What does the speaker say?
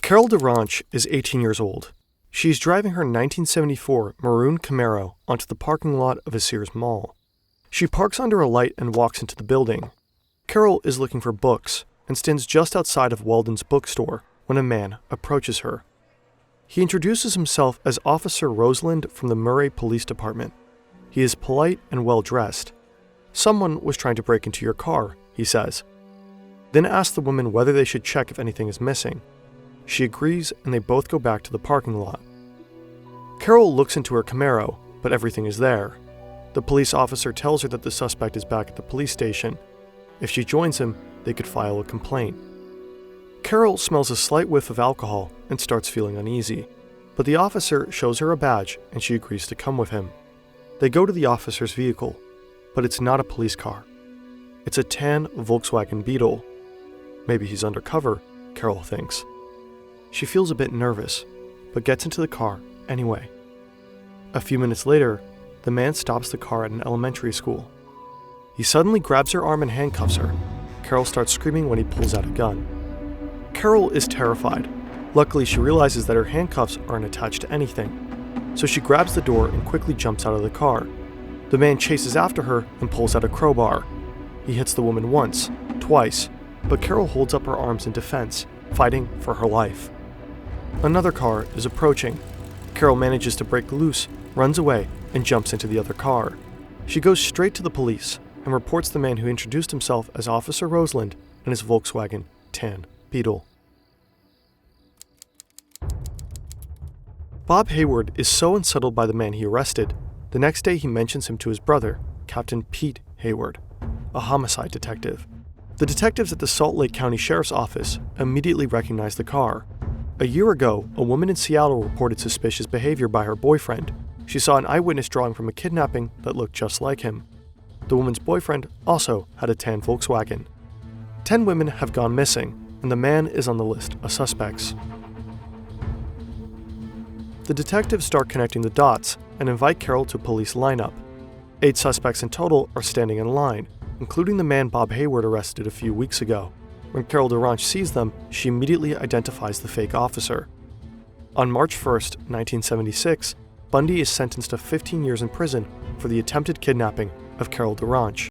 Carol Durant is 18 years old. She's driving her 1974 maroon Camaro onto the parking lot of a Sears mall. She parks under a light and walks into the building. Carol is looking for books and stands just outside of Walden's bookstore when a man approaches her. He introduces himself as Officer Rosalind from the Murray Police Department. He is polite and well-dressed. "Someone was trying to break into your car," he says. Then asks the woman whether they should check if anything is missing. She agrees and they both go back to the parking lot. Carol looks into her Camaro, but everything is there. The police officer tells her that the suspect is back at the police station. If she joins him, they could file a complaint. Carol smells a slight whiff of alcohol and starts feeling uneasy, but the officer shows her a badge and she agrees to come with him. They go to the officer's vehicle, but it's not a police car. It's a tan Volkswagen Beetle. Maybe he's undercover, Carol thinks. She feels a bit nervous, but gets into the car anyway. A few minutes later, the man stops the car at an elementary school. He suddenly grabs her arm and handcuffs her. Carol starts screaming when he pulls out a gun. Carol is terrified. Luckily, she realizes that her handcuffs aren't attached to anything, so she grabs the door and quickly jumps out of the car. The man chases after her and pulls out a crowbar. He hits the woman once, twice, but Carol holds up her arms in defense, fighting for her life. Another car is approaching. Carol manages to break loose, runs away, and jumps into the other car. She goes straight to the police and reports the man who introduced himself as Officer Rosalind and his Volkswagen tan Beetle. Bob Hayward is so unsettled by the man he arrested, the next day he mentions him to his brother, Captain Pete Hayward, a homicide detective. The detectives at the Salt Lake County Sheriff's Office immediately recognize the car. A year ago, a woman in Seattle reported suspicious behavior by her boyfriend. She saw an eyewitness drawing from a kidnapping that looked just like him. The woman's boyfriend also had a tan Volkswagen. 10 women have gone missing, and the man is on the list of suspects. The detectives start connecting the dots and invite Carol to a police lineup. 8 suspects in total are standing in line, including the man Bob Hayward arrested a few weeks ago. When Carol Durant sees them, she immediately identifies the fake officer. On March 1st, 1976, Bundy is sentenced to 15 years in prison for the attempted kidnapping of Carol Durant.